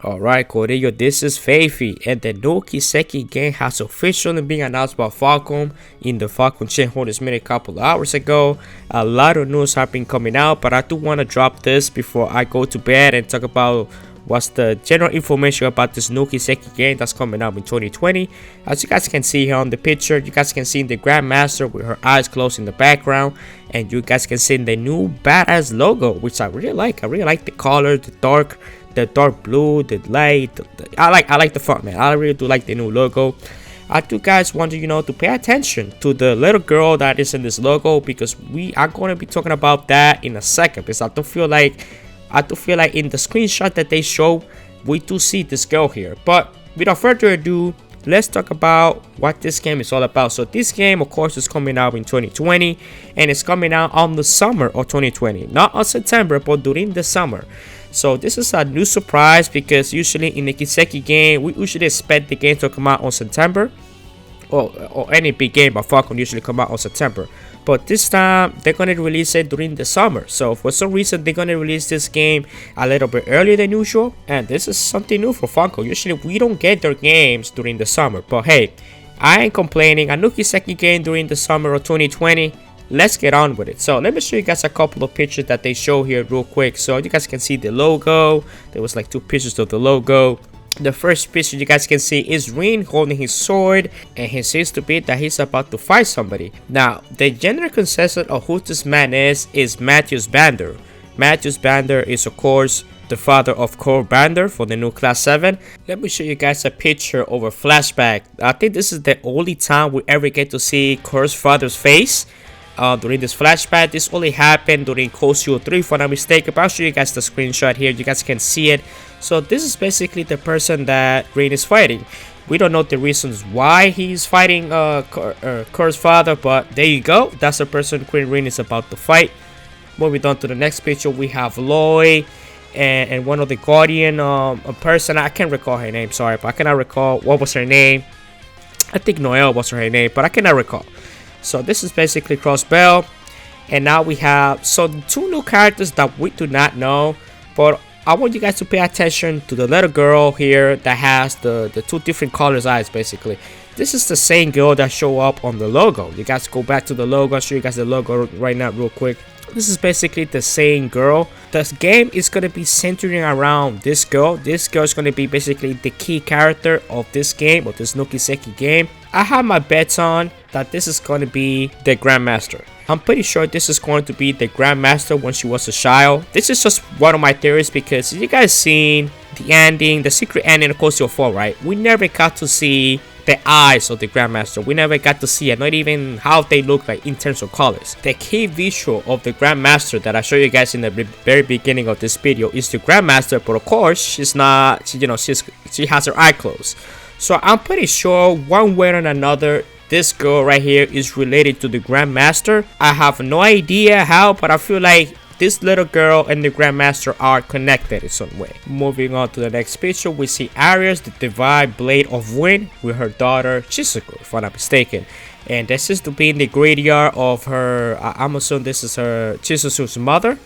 Alright, Corillo, this is Feify, and the new Kiseki game has officially been announced by Falcom in the Falcom Shareholders meeting a couple of hours ago. A lot of news have been coming out, but I do want to drop this before I go to bed and talk about what's the general information about this new Kiseki game that's coming out in 2020. As you guys can see here on the picture, you guys can see the Grandmaster with her eyes closed in the background, and you guys can see the new badass logo, which I really like. I really like the color, the dark blue, the light. I like the font, man. I really do like the new logo. I do guys want you to pay attention to the little girl that is in this logo, because we are going to be talking about that in a second, because I do feel like in the screenshot that they show, we do see this girl here. But without further ado, let's talk about what this game is all about. So this game, of course, is coming out in 2020, and it's coming out on the summer of 2020, not on September, but during the summer. So this is a new surprise, because usually in the Kiseki game, we usually expect the game to come out on September, or any big game by Falcom usually come out on September. But this time they're gonna release it during the summer. So for some reason they're gonna release this game a little bit earlier than usual, and this is something new for Falcom. Usually we don't get their games during the summer, but hey, I ain't complaining. A new Kiseki game during the summer of 2020. Let's get on with it. So let me show you guys a couple of pictures that they show here real quick, so you guys can see the logo. There was like 2 pictures of the logo. The first picture you guys can see is Rin holding his sword, and he seems to be that he's about to fight somebody. Now the general consensus of who this man is Matthews Bander. Matthews Bander is of course the father of Cole Bander for the new Class 7. Let me show you guys a picture of a flashback. I think this is the only time we ever get to see Cole's father's face. During this flashback. This only happened during Kosio 3 if I'm not mistaken, but I'll show you guys the screenshot here. You guys can see it. So this is basically the person that Rin is fighting. We don't know the reasons why he's fighting Kurt's father, but there you go. That's the person Queen Rin is about to fight. Moving on to the next picture, we have Loy and one of the Guardian a person. I can't recall her name, sorry, but I cannot recall what was her name. I think Noelle was her name, but I cannot recall. So this is basically Cross Bell, and now we have 2 new characters that we do not know, but I want you guys to pay attention to the little girl here that has the 2 different colors eyes. Basically this is the same girl that show up on the logo. You guys go back to the logo. I'll show you guys the logo right now real quick. This is basically the same girl. This game is going to be centering around this girl. This girl is going to be basically the key character of this game, of this new Kiseki game. I have my bets on that this is going to be the Grandmaster. I'm pretty sure this is going to be the Grandmaster when she was a child. This is just one of my theories, because you guys seen the ending, the secret ending of Kosio 4, right? We never got to see the eyes of the Grandmaster. We never got to see it, not even how they look like in terms of colors. The key visual of the Grandmaster that I show you guys in the very beginning of this video is the Grandmaster, but of course she's not, she has her eye closed. So I'm pretty sure one way or another this girl right here is related to the Grandmaster. I have no idea how, but I feel like this little girl and the Grandmaster are connected in some way. Moving on to the next picture, we see Aries, the Divine Blade of Wind, with her daughter Chizuku, if I'm not mistaken. And this is to be in the graveyard of her, I'm assuming this is her Chizuku's mother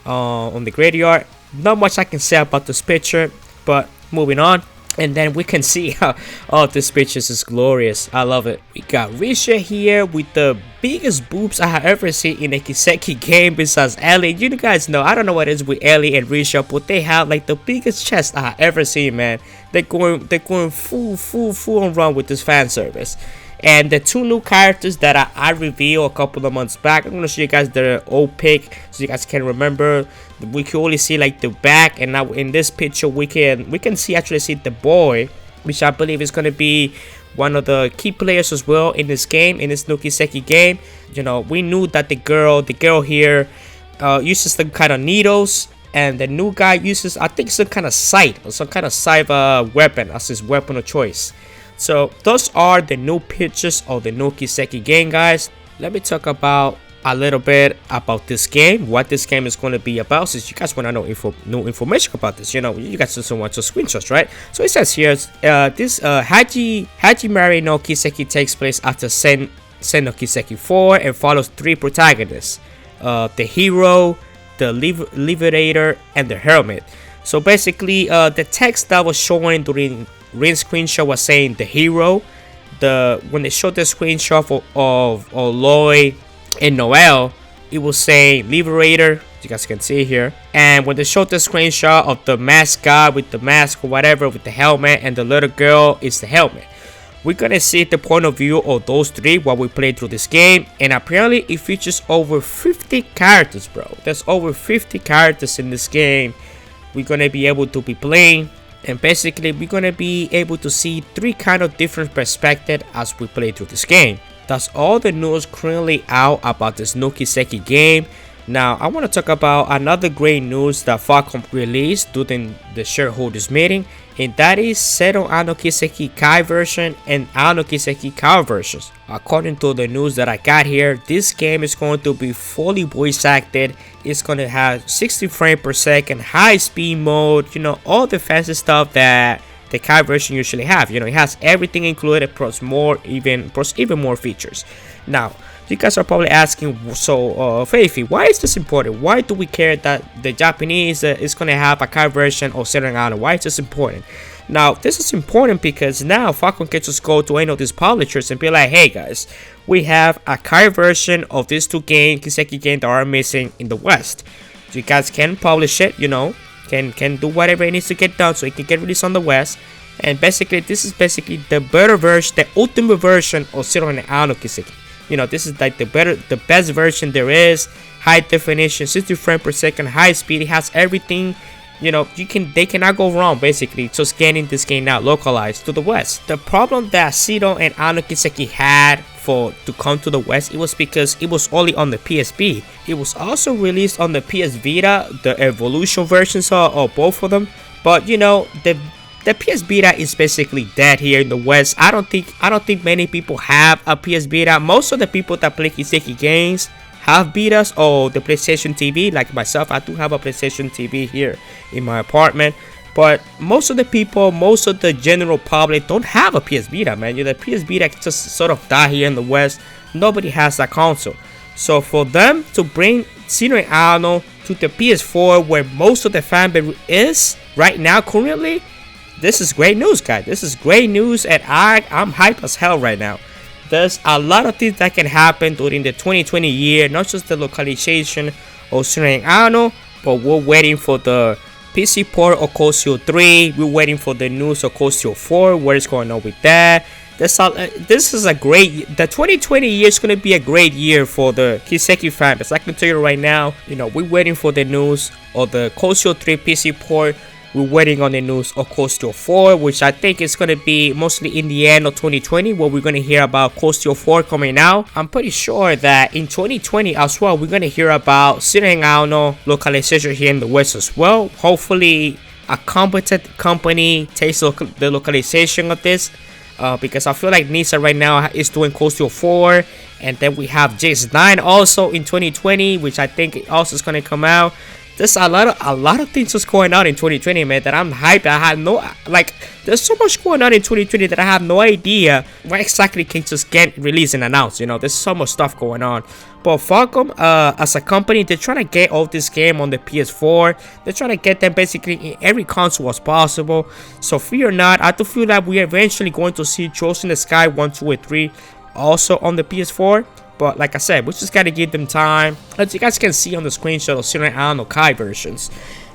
on the graveyard. Not much I can say about this picture, but moving on. And then we can see how this picture is glorious. I love it. We got Risha here with the biggest boobs I have ever seen in a Kiseki game besides Ellie. You guys know, I don't know what it is with Ellie and Risha, but they have like the biggest chest I have ever seen, man. They're going full on run with this fan service. And the 2 new characters that I revealed a couple of months back, I'm gonna show you guys the old pic so you guys can remember. We can only see like the back, and now in this picture we can actually see the boy, which I believe is gonna be one of the key players as well in this game, in this new Kiseki game. We knew that the girl here uses some kind of needles, and the new guy uses, I think, some kind of sight or some kind of cyber weapon as his weapon of choice. So those are the new pictures of the new Kiseki game, guys. Let me talk about a little bit about this game, what this game is going to be about, since you guys want to know new information about this. You guys just want to screenshots, right? So it says here, this Hajimari no Kiseki takes place after Sen no Kiseki IV and follows 3 protagonists, the hero, the Liberator, and the Hermit. So basically, the text that was showing during Rin's screenshot was saying the hero. When they showed the screenshot of Lloyd and Noel, it was saying Liberator. You guys can see here. And when they showed the screenshot of the mascot with the mask or whatever with the helmet, and the little girl is the helmet. We're gonna see the point of view of those three while we play through this game, and apparently it features over 50 characters, bro. There's over 50 characters in this game. We're gonna be able to be playing, and basically we're gonna be able to see three kind of different perspectives as we play through this game. That's all the news currently out about this new Kiseki game. Now I want to talk about another great news that Falcom released during the shareholders meeting, and that is Seto Ano Kiseki Kai version and Ano Kiseki Kao versions. According to the news that I got here, this game is going to be fully voice acted. It's going to have 60 frames per second, high speed mode, you know, all the fancy stuff that the Kai version usually have. You know, it has everything included plus even more features. Now you guys are probably asking, so Feify, why is this important? Why do we care that the Japanese is going to have a Kai version of Seto Ano? Why is this important? Now this is important because now Falcom can just go to any of these publishers and be like, hey guys, we have a Kai version of these two Kiseki games that are missing in the West. You guys can publish it, you know, can do whatever it needs to get done so it can get released on the West. And basically this is basically the better version, the ultimate version of Seto Ano Kiseki. You know, this is like the best version there is. High definition, 60 frames per second, high speed. It has everything. You know, they cannot go wrong basically just getting this game now localized to the West. The problem that Seto and Ano Kiseki had to come to the West, it was because it was only on the PSP. It was also released on the PS Vita, the Evolution versions of both of them. But you know, the PS Vita is basically dead here in the West. I don't think many people have a PS Vita. Most of the people that play Kiseki games have Vitas or the PlayStation TV. Like myself, I do have a PlayStation TV here in my apartment. But most of the people, most of the general public don't have a PS Vita, man. You know, the PS Vita just sort of died here in the West. Nobody has that console. So for them to bring Seto Ano to the PS4, where most of the fan base is right now currently, this is great news, guys. This is great news, and I'm hyped as hell right now. There's a lot of things that can happen during the 2020 year, not just the localization of Seto Ano, but we're waiting for the PC port of Cosio 3. We're waiting for the news of Cosio 4. What is going on with that? This is a great. The 2020 year is going to be a great year for the Kiseki fans. I can tell you right now. You know, we're waiting for the news of the Cosio 3 PC port. We're waiting on the news of Cosio 4, which I think is going to be mostly in the end of 2020, where we're going to hear about Cosio 4 coming out. I'm pretty sure that in 2020 as well, we're going to hear about Seto Ano localization here in the West as well. Hopefully, a competent company takes the localization of this, because I feel like Nisa right now is doing Cosio 4, and then we have JX9 also in 2020, which I think also is going to come out. There's a lot of things just going on in 2020, man, that I'm hyped. I have no, like, there's so much going on in 2020 that I have no idea what exactly can just get released and announced. You know, there's so much stuff going on. But Falcom, as a company, they're trying to get all this game on the PS4. They're trying to get them basically in every console as possible. So fear not, I do feel that we're eventually going to see Trolls in the Sky 1, 2, and 3 also on the PS4. But like I said, we just gotta give them time. As you guys can see on the screenshot of Seto Ano Kai versions,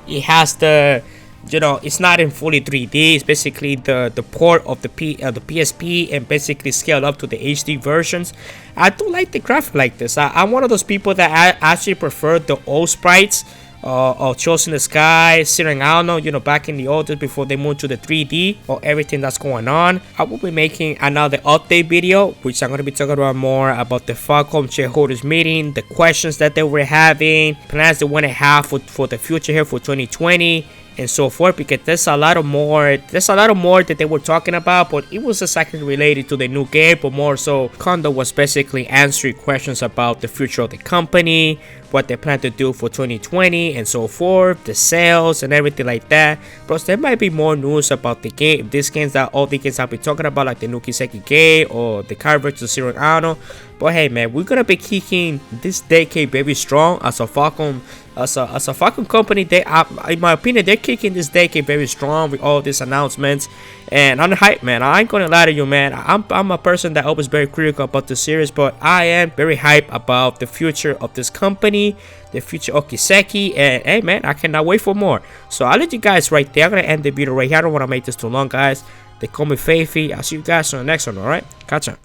it has the, you know, it's not in fully 3D. It's basically the port of the PSP and basically scaled up to the HD versions. I do like the graphic like this. I'm one of those people that actually prefer the old sprites of Trolls in the Sky, Seto Ano, you know, back in the old days before they moved to the 3D or everything that's going on. I will be making another update video, which I'm going to be talking about more about the Falcom shareholders meeting, the questions that they were having, plans they want to have for the future here for 2020 and so forth, because there's a lot more that they were talking about, but it was exactly related to the new game, but more so Kondo was basically answering questions about the future of the company, what they plan to do for 2020 and so forth, the sales and everything like that. Plus there might be more news about the game, these games that all the games I'll be talking about, like the new Kiseki game or the Kai vs Seto Ano. But hey man, we're gonna be kicking this decade very strong as a Falcom company. They in my opinion, they're kicking this decade very strong with all these announcements, and I'm hyped, man. I ain't gonna lie to you, man. I'm a person that always very critical about the series, but I am very hyped about the future of this company, the future of Kiseki, and hey man, I cannot wait for more. So I'll let you guys right there. I'm gonna end the video right here. I don't want to make this too long, guys. They call me Feify. I'll see you guys on the next one. All right, catch ya.